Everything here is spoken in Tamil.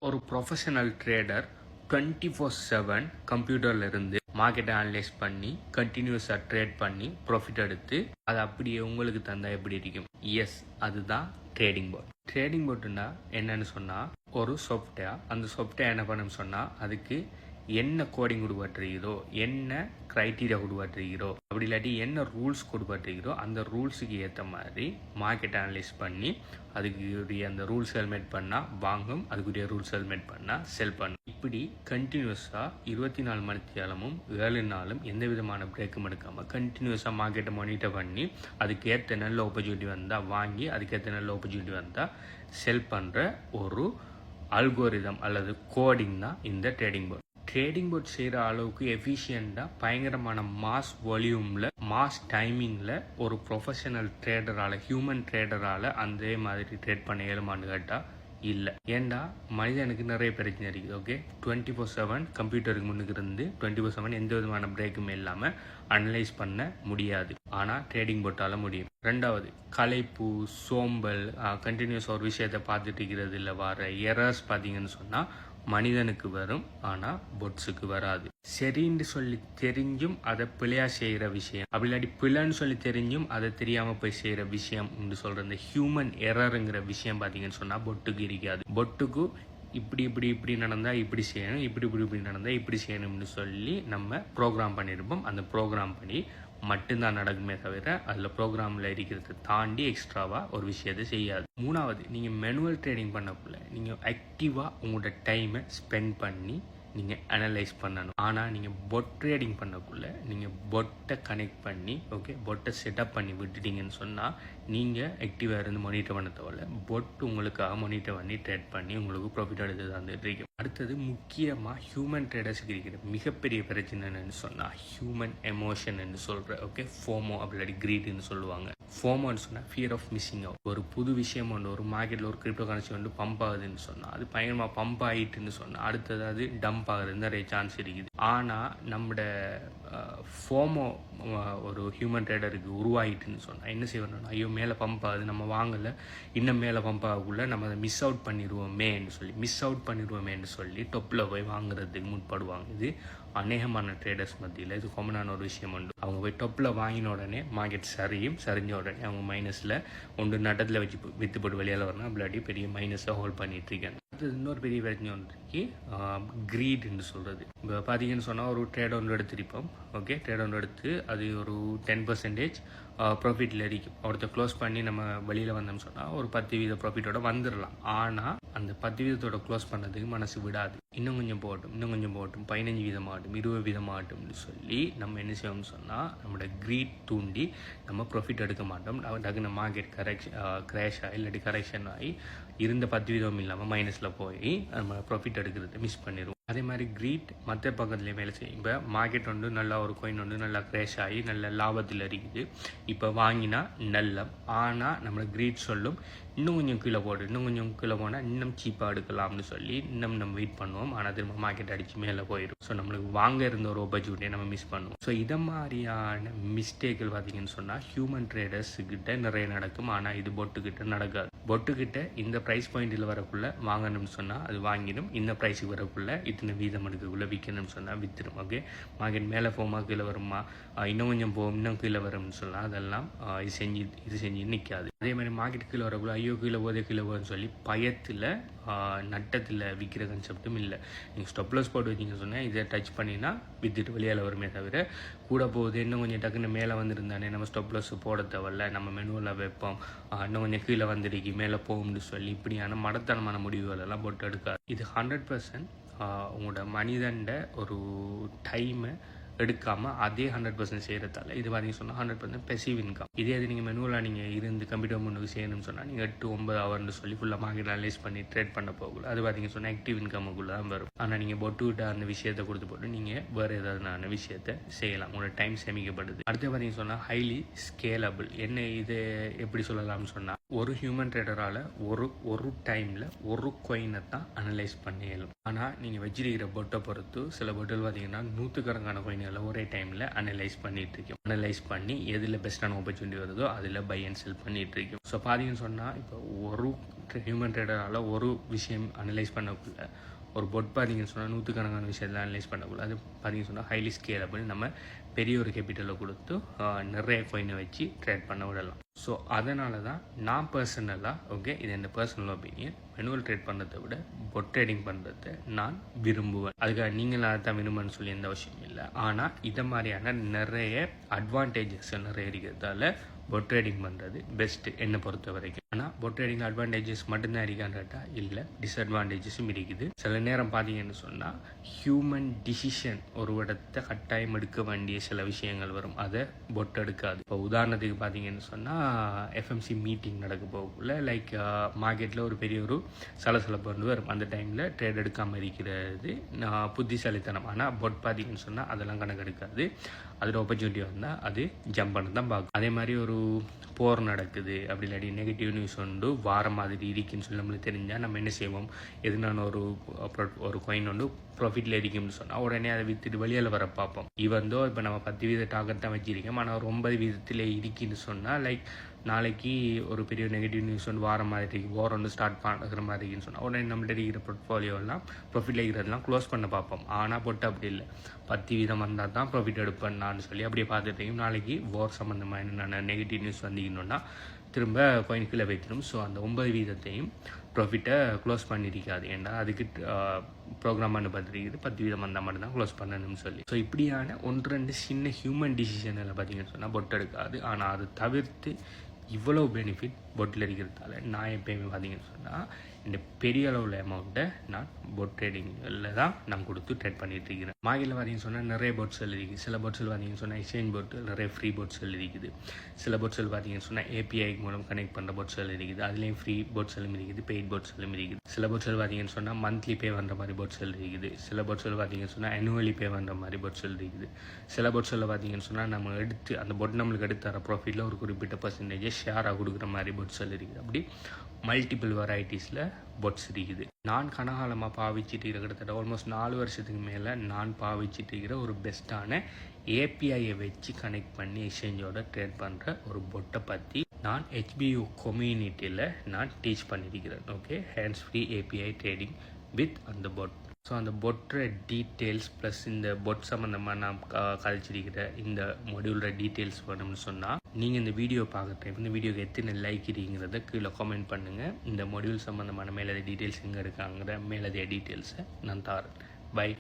ஒரு ப்ரொஃபஷனல் ட்ரேடர் 24/7 கம்ப்யூட்டர்ல இருந்து மார்க்கெட்டை அனலைஸ் பண்ணி கண்டினியூஸாக ட்ரேட் பண்ணி ப்ராஃபிட் எடுத்து அதை அப்படியே உங்களுக்கு தந்தால் எப்படி இருக்கும்? எஸ், அதுதான் ட்ரேடிங் போர்ட். ட்ரேடிங் போர்ட்டுன்னா என்னன்னு சொன்னால் ஒரு சாஃப்ட்வேர். அந்த சாஃப்ட்வேர் என்ன பண்ணணும்னு சொன்னால் அதுக்கு என்ன கோடிங் கொடுப்பட்டிருக்கிறோ, என்ன க்ரைட்டீரியா கொடுப்பட்டிருக்கிறோ, அப்படி இல்லாட்டி என்ன ரூல்ஸ் கொடுப்பட்டிருக்கிறோ அந்த ரூல்ஸுக்கு ஏற்ற மாதிரி மார்க்கெட்டை அனலைஸ் பண்ணி அதுக்குரிய அந்த ரூல்ஸ் ஹெல்மெட் பண்ணால் வாங்கும், அதுக்குரிய ரூல்ஸ் ஹெல்மெட் பண்ணால் செல் பண்ணும். இப்படி கண்டினியூஸாக 24 மணி நேரமும் 7 நாளும் எந்த விதமான பிரேக்கும் எடுக்காமல் கண்டினியூஸாக மார்க்கெட்டை மானிட்டர் பண்ணி அதுக்கேற்ற நல்ல ஆப்பர்ச்சுனிட்டி வந்தால் வாங்கி அதுக்கேற்ற நல்ல ஆப்பர்ச்சுனிட்டி வந்தால் செல் பண்ணுற ஒரு அல்கோரிதம் அல்லது கோடிங் தான் இந்த ட்ரேடிங் போர்ட். ட்ரேடிங் போர்ட் செய்கிற அளவுக்கு எஃபிஷியண்டாக பயங்கரமான மாஸ் வால்யூமில் மாஸ் டைமிங்கில் ஒரு ப்ரொஃபஷனல் ட்ரேடரால் ஹியூமன் ட்ரேடரால் அதே மாதிரி ட்ரேட் பண்ண இயலுமான்னு கேட்டால் இல்லை. ஏண்டா மனிதனுக்கு நிறைய பிரச்சனை இருக்குது. ஓகே, 24/7 கம்ப்யூட்டருக்கு முன்னுக்கு இருந்து 24/7 எந்த விதமான பிரேக்குமே இல்லாமல் அனலைஸ் பண்ண முடியாது. ஆனால் ட்ரேடிங் போட்டால் முடியும். ரெண்டாவது, களைப்பு, சோம்பல், கண்டினியூஸ் ஒரு விஷயத்தை பார்த்துட்டு இருக்கிறது இல்லை, வர எரர்ஸ் பார்த்தீங்கன்னு சொன்னால் மனிதனுக்கு வரும், ஆனால் பொட்ஸுக்கு வராது. சரின்னு சொல்லி தெரிஞ்சும் அதை பிழையா செய்கிற விஷயம், அப்படி இல்லாட்டி பிழைன்னு சொல்லி தெரிஞ்சும் அதை தெரியாமல் போய் செய்கிற விஷயம் சொல்கிற இந்த ஹியூமன் எரருங்கிற விஷயம் பார்த்தீங்கன்னு சொன்னால் பொட்டுக்கு இருக்காது. பொட்டுக்கு இப்படி இப்படி இப்படி நடந்தால் இப்படி செய்யணும், இப்படி இப்படி இப்படி நடந்தால் இப்படி செய்யணும்னு சொல்லி நம்ம ப்ரோக்ராம் பண்ணியிருப்போம். அந்த ப்ரோக்ராம் பண்ணி மட்டும்தான் நடக்குமே தவிர அதில் ப்ரோக்ராமில் இருக்கிறத தாண்டி எக்ஸ்ட்ராவாக ஒரு விஷயத்தை செய்யாது. மூணாவது, நீங்கள் மேனுவல் ட்ரேடிங் பண்ணக்குள்ள நீங்கள் ஆக்டிவாக உங்களோட டைமை ஸ்பெண்ட் பண்ணி நீங்கள் அனலைஸ் பண்ணணும். ஆனால் நீங்கள் பொட் ட்ரேடிங் பண்ணக்குள்ள நீங்கள் பொட்டை கனெக்ட் பண்ணி பொட்டை செட்டப் பண்ணி விட்டுட்டீங்கன்னு சொன்னால் நீங்கள் ஆக்டிவாக இருந்து மானிட்டர் பண்ண தேவையில்ல, பொட் உங்களுக்காக மானிட்டர் பண்ணி ட்ரேட் பண்ணி உங்களுக்கு ப்ராஃபிட் எடுத்து தந்துட்டு இருக்கும். அடுத்தது, முக்கியமாக ஹியூமன் ட்ரேடர்ஸுக்கு இருக்கிற மிகப்பெரிய பிரச்சனை என்னன்னு சொன்னால் ஹியூமன் எமோஷன் சொல்கிற ஃபோமோ அப்படி கிரீட்னு சொல்லுவாங்க. ஃபோமோன்னு சொன்னால் ஃபியர் ஆஃப் மிஸ்ஸிங் அவுட். ஒரு புது விஷயம் ஒரு மார்க்கெட்டில் ஒரு கிரிப்டோ கரன்சி பம்ப் ஆகுதுன்னு சொன்னால் அது பயங்கரமாக பம்ப் ஆகிட்டுன்னு சொன்னால் அடுத்தது அது டம்ப் ஆகுறது நிறைய சான்ஸ் இருக்குது. ஆனால் நம்மளோட ஃபோமோ ஒரு ஹியூமன் ட்ரேடருக்கு உருவாகிட்டுன்னு சொன்னால் என்ன செய்யணும்னா, ஐயோ மேலே பம்ப் ஆகுது, நம்ம வாங்கலை, இன்னும் மேலே பம்ப் ஆகக்குள்ள நம்ம அதை மிஸ் அவுட் பண்ணிடுவோமேன்னு சொல்லி டொப்பில் போய் வாங்குறதுக்கு முற்படுவாங்க. இது அநேகமான ட்ரேடர்ஸ் மத்தியில் இது காமனான ஒரு விஷயம் உண்டு. அவங்க போய் டொப்பில் வாங்கின உடனே மார்க்கெட் சரிஞ்ச உடனே அவங்க மைனஸில் ஒன்று நட்டத்தில் வச்சு வித்து போட்டு வெளியால் வரணும், அப்படி பெரிய மைனஸை ஹோல்ட் பண்ணிட்டு இருக்காங்க. அடுத்தது இன்னொரு பெரிய பிரச்சனை ஒன்று இருக்கு, கிரீட்னு சொல்கிறது. இப்போ பார்த்தீங்கன்னு சொன்னால் ஒரு ட்ரேட் ஒன்று எடுத்துருப்போம். ட்ரேட் ஒன்று எடுத்து அது ஒரு 10% ப்ராஃபிட்டில் இருக்கும். ஒருத்தர் க்ளோஸ் பண்ணி நம்ம வெளியில் வந்தோம்னு சொன்னால் ஒரு 10% ப்ராஃபிட்டோட வந்துடலாம். ஆனால் அந்த 10% க்ளோஸ் பண்ணதுக்கு மனசு விடாது. இன்னும் கொஞ்சம் போகட்டும், 15% ஆகட்டும், 20% ஆகட்டும்னு சொல்லி நம்ம என்ன செய்வோம்னு சொன்னால் நம்மளோட கிரீட் தூண்டி நம்ம ப்ராஃபிட் எடுக்க மாட்டோம். டக்குன்னு மார்க்கெட் கிராஷ் ஆகி இல்லாட்டி கரெக்ஷன் ஆகி இருந்த 10% இல்லாமல் மைனஸில் போய் நம்ம ப்ராஃபிட் எடுக்கிறத மிஸ் பண்ணிடுவோம். அதே மாதிரி கிரீட் மற்ற பக்கத்துலேயே வேலை செய்யும். இப்போ மார்க்கெட் நல்லா ஒரு காயின் நல்லா கிராஷ் ஆகி நல்ல லாபத்தில் இருக்குது, இப்போ வாங்கினா நல்லம். ஆனால் நம்மளை கிரீட் சொல்லும் இன்னும் கொஞ்சம் கீழே போனால் இன்னும் சீப்பாக எடுக்கலாம்னு சொல்லி இன்னும் நம்ம வெயிட் பண்ணுவோம். ஆனால் திரும்ப மார்க்கெட் அடித்து மேலே போயிடும். ஸோ நம்மளுக்கு வாங்க இருந்த ஒரு ஆப்பர்ச்சுனிட்டியை நம்ம மிஸ் பண்ணுவோம். ஸோ இதை மாதிரியான மிஸ்டேக்கள் பார்த்தீங்கன்னு சொன்னால் ஹியூமன் ட்ரேடர்ஸுக்கிட்ட நிறைய நடக்கும். ஆனால் இது பொட்டுக்கிட்ட நடக்காது. பொட்டுக்கிட்ட இந்த ப்ரைஸ் பாயிண்டில் வரக்குள்ள வாங்கணும்னு சொன்னால் அது வாங்கிடும், இந்த ப்ரைஸுக்கு வரக்குள்ள இத்தனை வீதம் எடுக்கக்குள்ளே விற்கணும்னு சொன்னால் விற்றுடும். மார்க்கெட் மேலே போகுமா கீழே வருமா, இன்னும் கொஞ்சம் போகும் இன்னும் கீழே வரும்னு சொன்னால் அதெல்லாம் இது செஞ்சு நிற்காது. அதே மாதிரி மார்க்கெட் கீழே வரக்குள்ள ஐயோ கீழே போகுதுன்னு சொல்லி பயத்தில் நட்டத்தில் விற்கிற கன்செப்டும் இல்லை. நீங்கள் ஸ்டாப்லாஸ் போட்டு வச்சிங்கன்னு சொன்னால் இதை டச் பண்ணினா விற்றுட்டு வெளியால் வருமே தவிர கூட போகுது இன்னும் கொஞ்சம் டக்குன்னு மேலே வந்துருந்தானே நம்ம ஸ்டாப்லாஸ் போட தேவையில்ல, நம்ம மெனுவில் வைப்போம், இன்னும் கொஞ்சம் கீழே வந்துருக்கு மேலே போகும்னு சொல்லி இப்படியான மடத்தனமான முடிவுகள் எல்லாம் போட்டு எடுக்காது. இது 100% உங்களோட மனிதண்ட ஒரு டைமை எடுக்காமல் அதே 100% செய்கிறதால இது பார்த்தீங்க சொன்னால் 100% பெசிவ் இன்கம். இதே அது நீங்கள் மெனுவலாக நீங்கள் இருந்து கம்ப்யூட்டர் முன்னுக்கு செய்யணும்னு சொன்னால் நீங்கள் 8-9 ஹவர்னு சொல்லி ஃபுல்லாக மார்க்கெட் அனலைஸ் பண்ணி ட்ரேட் பண்ண போகல, அது பார்த்தீங்க சொன்னால் ஆக்டிவ் இன்கமுக்குள்ளே தான் வரும். ஆனால் நீங்கள் பொட்டுக்கிட்ட அந்த விஷயத்தை கொடுத்து போட்டு நீங்கள் வேறு ஏதாவது விஷயத்தை செய்யலாம், உங்களோட டைம் சேமிக்கப்படுது. அடுத்து பார்த்தீங்க சொன்னால் ஹைலி ஸ்கேலபிள். என்ன இது எப்படி சொல்லலாம்னு சொன்னால் ஒரு ஹியூமன் ட்ரேடரால் ஒரு டைமில் ஒரு காயினை தான் அனலைஸ் பண்ண இயலும். ஆனால் நீங்கள் வச்சிருக்கிற பொட்டை பொறுத்து சில பொட்டில் பார்த்தீங்கன்னா 100கணக்கான காயின் சிக்னலை ஒரே டைமில் அனலைஸ் பண்ணிட்டு இருக்கோம். அனலைஸ் பண்ணி எதில் பெஸ்ட்டான ஆப்பர்ச்சுனிட்டி வருதோ அதில் பை அண்ட் செல் பண்ணிட்டு இருக்கோம். ஸோ பார்த்தீங்கன்னு சொன்னால் இப்போ ஒரு ஹியூமன் ட்ரேடரால் ஒரு விஷயம் அனலைஸ் பண்ணக்குள்ள ஒரு பொட் பார்த்தீங்கன்னு சொன்னால் நூற்றுக்கணக்கான விஷயத்தில் அனலைஸ் பண்ணக்குள்ள அது பார்த்தீங்கன்னு சொன்னால் ஹைலி ஸ்கேலபிள். நம்ம பெரிய ஒரு கேபிட்டலை கொடுத்து நிறைய காயினை வச்சு ட்ரேட் பண்ண விடலாம். ஸோ அதனால தான் நான் பர்சனலாக இது என் பர்சனல் ஒப்பீனியன், மேனுவல் ட்ரேட் பண்ணுறதை விட பொட் ட்ரேடிங் பண்ணுறதை நான் விரும்புவேன். அதுக்காக நீங்கள் அதை தான் விரும்புன்னு சொல்லி எந்த அவசியம் இல்லை. ஆனால் இதை மாதிரியான நிறைய அட்வான்டேஜஸ் நிறைய இருக்கிறதால பொட் ட்ரேடிங் பண்ணுறது பெஸ்ட்டு என்னை பொறுத்த வரைக்கும். ஆனால் பொட் ட்ரேடிங் அட்வான்டேஜஸ் மட்டும்தான் இருக்கான்றா இல்லை, டிஸ்அட்வான்டேஜஸும் இருக்குது. சில நேரம் பார்த்தீங்கன்னு சொன்னால் ஹியூமன் டிசிஷன் ஒரு இடத்தை கட்டாயம் எடுக்க வேண்டிய சில விஷயங்கள் வரும், அதை பொட் எடுக்காது. இப்போ உதாரணத்துக்கு பார்த்தீங்கன்னு சொன்னால் எஃப்எம்சி மீட்டிங் நடக்க போகக்குள்ள லைக் மார்க்கெட்டில் ஒரு பெரிய ஒரு சலசலப்பு வரும். அந்த டைமில் ட்ரேட் எடுக்காமல் இருக்கிறது புத்திசாலித்தனம். ஆனால் பொட் பார்த்தீங்கன்னு சொன்னால் அதெல்லாம் கணக்கு எடுக்காது. அதில் ஆப்பர்ச்சுனிட்டி வந்தால் அது ஜம்ப் பண்ண தான் பார்க்கும். அதே மாதிரி ஒரு போர் நடக்குது அப்படி இல்லாட்டி நெகட்டிவ் நியூஸ் உண்டு வார மாதிரி இருக்குன்னு சொல்லி நம்மளுக்கு தெரிஞ்சால் நம்ம என்ன செய்வோம், எதுனான ஒரு காயின் ஒன்று ப்ராஃபிட்டில் இருக்கும்னு சொன்னால் உடனே அதை விற்றுட்டு வெளியில் வர பார்ப்போம். இவந்தோ இப்போ நம்ம 10% டார்கெட் தான் வச்சிருக்கோம், ஆனால் ஒரு 9% இருக்குன்னு சொன்னால் லைக் நாளைக்கு ஒரு பெரிய நெகட்டிவ் நியூஸ் வந்து வார மாதிரி இருக்குது, வார் வந்து ஸ்டார்ட் பண்ணுற மாதிரி இருக்குன்னு சொன்னால் உடனே நம்மள்ட்ட இருக்கிற போர்ட்ஃபோலியோலாம் ப்ராஃபிட்டில் இருக்கிறதெல்லாம் க்ளோஸ் பண்ண பார்ப்போம். ஆனால் பொட்டு அப்படி இல்லை, 10% வந்தால் தான் ப்ராஃபிட் எடுப்பேன்னு சொல்லி அப்படியே பார்த்துட்டு நாளைக்கு வார் சம்மந்தமாக என்னென்ன நெகட்டிவ் நியூஸ் வந்தீங்கன்னா திரும்ப காயின் கீழே வைக்கணும். ஸோ அந்த 9% ப்ராஃபிட்டை க்ளோஸ் பண்ணியிருக்காது. ஏன்னா அதுக்கு ப்ரோக்ராம் பண்ண பார்த்துருக்குது 10% வந்தால் மட்டும்தான் க்ளோஸ் பண்ணணும்னு சொல்லி. ஸோ இப்படியான 1-2 சின்ன ஹியூமன் டிசிஷனில் பார்த்தீங்கன்னு சொன்னால் பொட்டு எடுக்காது. ஆனால் அது தவிர்த்து இவ்வளோ பெனிஃபிட் பொட்டில் இருக்கிறதால நான் எப்போயுமே பார்த்தீங்கன்னு சொன்னால் இந்த பெரிய அளவில் அமௌண்ட்டை நான் பொட் ட்ரேடிங்கில் தான் நான் கொடுத்து ட்ரேட் பண்ணிட்டு இருக்கிறேன். மார்க்கெட்டில் பார்த்தீங்கன்னு சொன்னால் நிறைய பொட்ஸ்கள் இருக்குது. சில பொட்ஸ்கள் பார்த்தீங்கன்னு சொன்னால் எக்ஸ்சேஞ்ச் பொட் நிறைய ஃப்ரீ பொட்ஸ்கள் இருக்குது. சில பொட்ஸ்கள் பார்த்தீங்கன்னு சொன்னால் ஏபிஐ மூலம் கனெக்ட் பண்ணுற பொட்ஸ்கள் இருக்குது. அதுலேயும் ஃப்ரீ பொட்ஸ்களும் இருக்குது, பெய்ட் பொட்ஸ்களும் இருக்குது. சில பொட்ஸ்கள் பார்த்தீங்கன்னு சொன்னால் மந்த்லி பே பண்ணுற மாதிரி பொட்ஸ்கள் இருக்குது. சில பொட்ஸ்கள் பார்த்தீங்கன்னு சொன்னால் ஆனுவலி பே பண்ணுற மாதிரி பொட்ஸ்கள் இருக்குது. சில பொட்ஸ்களில் பார்த்தீங்கன்னு சொன்னால் நம்ம எடுத்து அந்த பொட் நம்மளுக்கு எடுத்து தர ப்ராஃபிட்டில் ஒரு குறிப்பிட்ட பர்சன்டேஜை ஷேராக கொடுக்குற மாதிரி பொட்ஸ்கள் இருக்குது. அப்படி மல்டிபிள் வெரைட்டிஸில் பொட்ஸ் இருக்குது. நான் கனகாலமாக பாவிச்சிட்டு இருக்கிற கிட்டத்தட்ட ஆல்மோஸ்ட் 4 வருஷத்துக்கு மேலே நான் பாவிச்சிட்டு இருக்கிற ஒரு பெஸ்ட்டான ஏபிஐயை வச்சு கனெக்ட் பண்ணி எக்ஸ்சேஞ்சோட ட்ரேட் பண்ணுற ஒரு பொட்டை பற்றி நான் HBU கம்யூனிட்டியில் நான் டீச் பண்ணியிருக்கிறேன். Hands free API trading with அந்த பொட். ஸோ அந்த பொட்டோட டீட்டெயில்ஸ் ப்ளஸ் இந்த பொட் சம்மந்தமாக நான் கழிச்சிருக்கிற இந்த மொடியூலோட டீட்டெயில்ஸ் வேணும்னு சொன்னால் நீங்கள் இந்த வீடியோ பார்க்குற டைம் இந்த வீடியோக்கு எத்தனை லைக் இருக்கிறத கீழே கமெண்ட் பண்ணுங்கள். இந்த மொடியூல் சம்மந்தமான மேலதிக டீட்டெயில்ஸ் எங்கே இருக்காங்கிற மேலதிக டீட்டெயில்ஸை நான் தரேன். பை.